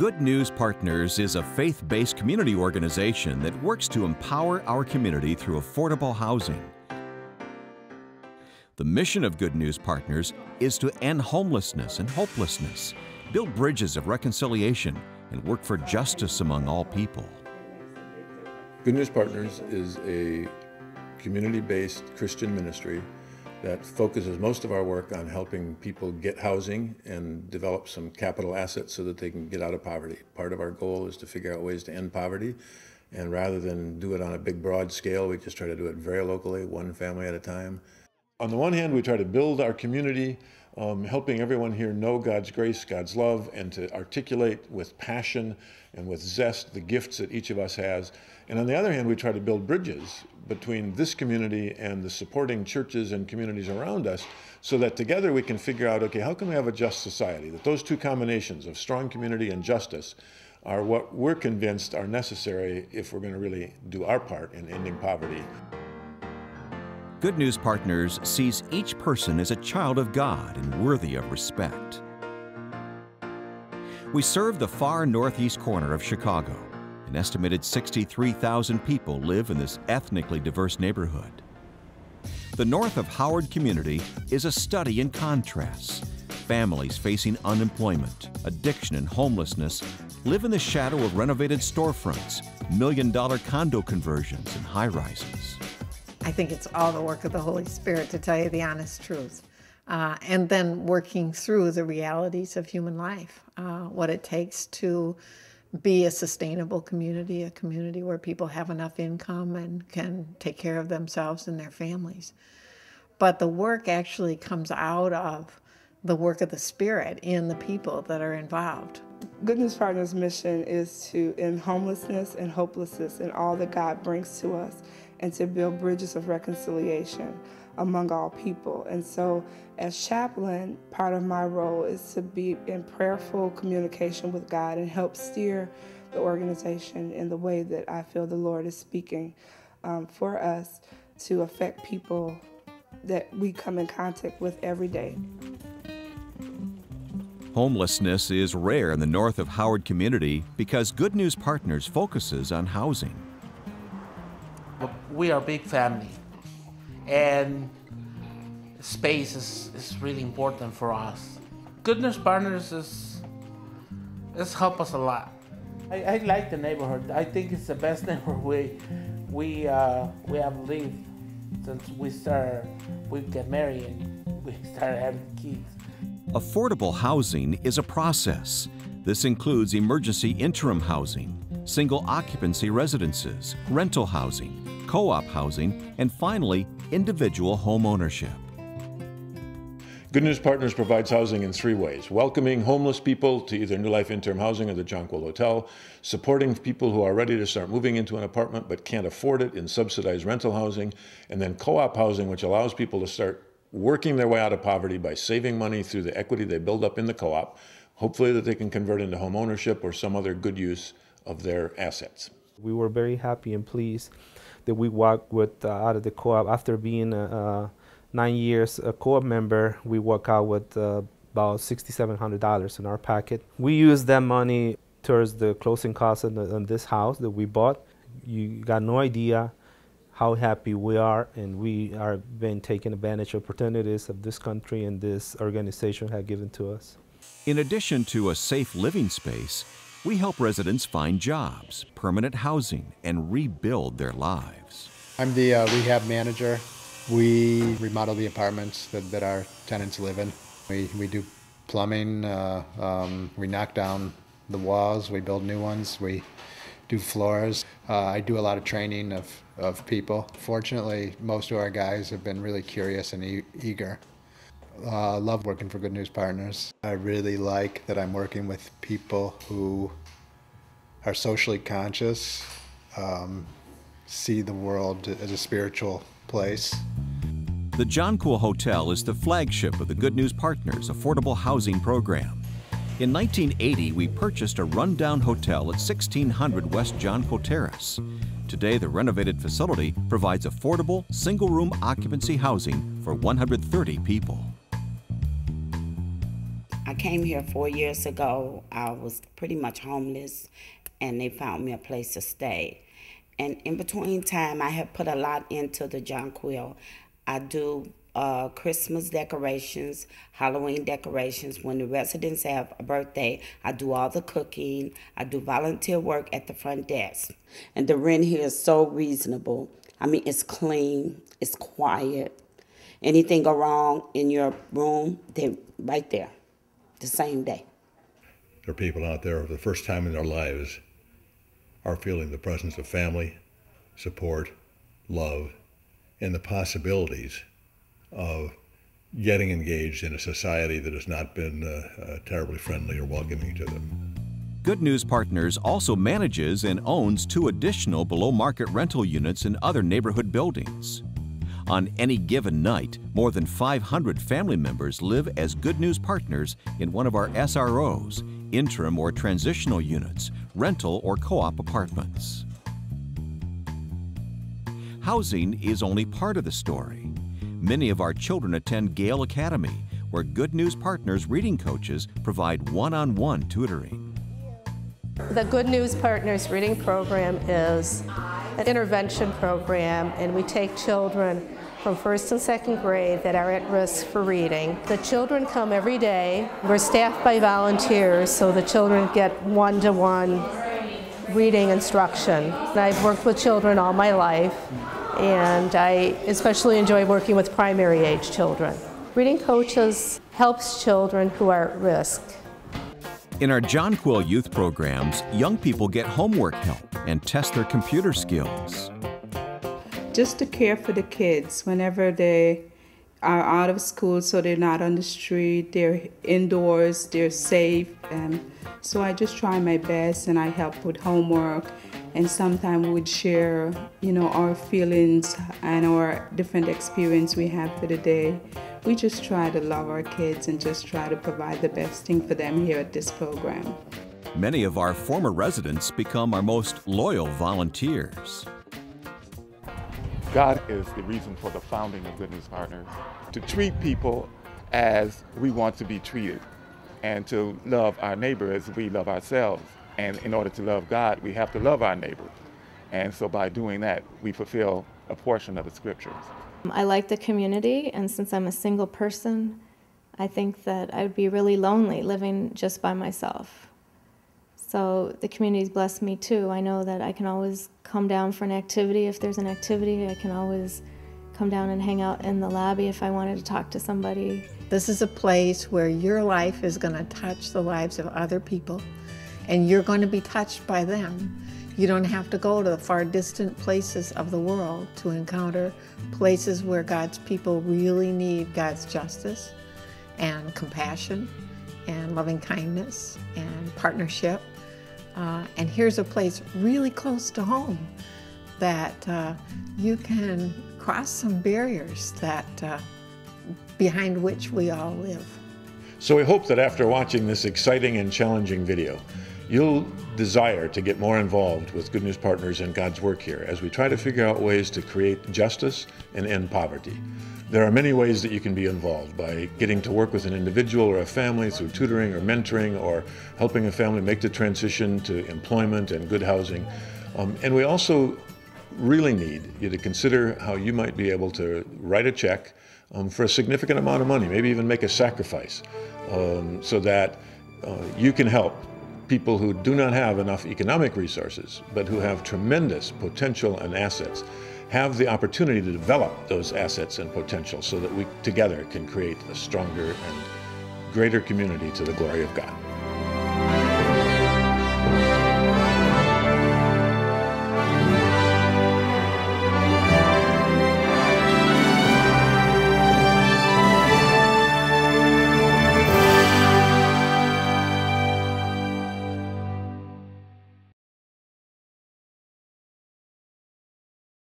Good News Partners is a faith-based community organization that works to empower our community through affordable housing. The mission of Good News Partners is to end homelessness and hopelessness, build bridges of reconciliation, and work for justice among all people. Good News Partners is a community-based Christian ministry that focuses most of our work on helping people get housing and develop some capital assets so that they can get out of poverty. Part of our goal is to figure out ways to end poverty, and rather than do it on a big broad scale, we just try to do it very locally, one family at a time. On the one hand, we try to build our community, helping everyone here know God's grace, God's love, and to articulate with passion and with zest the gifts that each of us has. And on the other hand, we try to build bridges between this community and the supporting churches and communities around us so that together we can figure out, okay, how can we have a just society? That those two combinations of strong community and justice are what we're convinced are necessary if we're going to really do our part in ending poverty. Good News Partners sees each person as a child of God and worthy of respect. We serve the far northeast corner of Chicago. An estimated 63,000 people live in this ethnically diverse neighborhood. The north of Howard community is a study in contrasts. Families facing unemployment, addiction, and homelessness live in the shadow of renovated storefronts, million-dollar condo conversions, and high-rises. I think it's all the work of the Holy Spirit, to tell you the honest truth. And then working through the realities of human life, what it takes to be a sustainable community, a community where people have enough income and can take care of themselves and their families. But the work actually comes out of the work of the Spirit in the people that are involved. Good News Partners' mission is to end homelessness and hopelessness and all that God brings to us, and to build bridges of reconciliation among all people. And so as chaplain, part of my role is to be in prayerful communication with God and help steer the organization in the way that I feel the Lord is speaking for us to affect people that we come in contact with every day. Homelessness is rare in the north of Howard community because Good News Partners focuses on housing. We are a big family, and space is really important for us. Good News Partners has helped us a lot. I like the neighborhood. I think it's the best neighborhood we have lived since we get married and we started having kids. Affordable housing is a process. This includes emergency interim housing, single occupancy residences, rental housing, co-op housing, and finally, individual home ownership. Good News Partners provides housing in three ways: welcoming homeless people to either New Life Interim Housing or the Jonquil Hotel, supporting people who are ready to start moving into an apartment but can't afford it in subsidized rental housing, and then co-op housing, which allows people to start working their way out of poverty by saving money through the equity they build up in the co-op, hopefully that they can convert into home ownership or some other good use of their assets. We were very happy and pleased that we walked out of the co-op. After being 9 years a co-op member, we walk out with about $6,700 in our pocket. We used that money towards the closing costs on this house that we bought. You got no idea how happy we are, and we are been taking advantage of opportunities of this country and this organization have given to us. In addition to a safe living space, we help residents find jobs, permanent housing, and rebuild their lives. I'm the rehab manager. We remodel the apartments that our tenants live in. We do plumbing, we knock down the walls, we build new ones, we do floors. I do a lot of training of people. Fortunately, most of our guys have been really curious and eager. Love working for Good News Partners. I really like that I'm working with people who are socially conscious, see the world as a spiritual place. The Jonquil Hotel is the flagship of the Good News Partners affordable housing program. In 1980, we purchased a rundown hotel at 1600 West Jonquil Terrace. Today, the renovated facility provides affordable, single-room occupancy housing for 130 people. I I came here 4 years ago. I was pretty much homeless, and they found me a place to stay. And in between time, I have put a lot into the Jonquil. I do Christmas decorations, Halloween decorations. When the residents have a birthday, I do all the cooking. I do volunteer work at the front desk. And the rent here is so reasonable. I mean, it's clean, it's quiet. Anything go wrong in your room, they're right there, the same day. There are people out there for the first time in their lives are feeling the presence of family, support, love, and the possibilities of getting engaged in a society that has not been terribly friendly or welcoming to them. Good News Partners also manages and owns 2 additional below-market rental units in other neighborhood buildings. On any given night, more than 500 family members live as Good News Partners in one of our SROs, interim or transitional units, rental or co-op apartments. Housing is only part of the story. Many of our children attend Gale Academy, where Good News Partners reading coaches provide one-on-one tutoring. The Good News Partners reading program is an intervention program, and we take children from 1st and 2nd grade that are at risk for reading. The children come every day. We're staffed by volunteers, so the children get one-to-one reading instruction. I've worked with children all my life, and I especially enjoy working with primary age children. Reading Coaches helps children who are at risk. In our Jonquil youth programs, young people get homework help and test their computer skills. Just to care for the kids whenever they are out of school, so they're not on the street, they're indoors, they're safe. And so I just try my best, and I help with homework. And sometimes we'd share, our feelings and our different experience we have for the day. We just try to love our kids and just try to provide the best thing for them here at this program. Many of our former residents become our most loyal volunteers. God is the reason for the founding of Good News Partners, to treat people as we want to be treated and to love our neighbor as we love ourselves. And in order to love God, we have to love our neighbor. And so by doing that, we fulfill a portion of the scriptures. I like the community, and since I'm a single person, I think that I would be really lonely living just by myself. So the community's blessed me too. I know that I can always come down for an activity. If there's an activity, I can always come down and hang out in the lobby if I wanted to talk to somebody. This is a place where your life is going to touch the lives of other people, and you're going to be touched by them. You don't have to go to the far distant places of the world to encounter places where God's people really need God's justice and compassion and loving kindness and partnership. And here's a place really close to home that you can cross some barriers that behind which we all live. So we hope that after watching this exciting and challenging video, you'll desire to get more involved with Good News Partners and God's work here as we try to figure out ways to create justice and end poverty. There are many ways that you can be involved by getting to work with an individual or a family through tutoring or mentoring or helping a family make the transition to employment and good housing. And we also really need you to consider how you might be able to write a check for a significant amount of money, maybe even make a sacrifice so that you can help people who do not have enough economic resources, but who have tremendous potential and assets, have the opportunity to develop those assets and potential so that we together can create a stronger and greater community to the glory of God.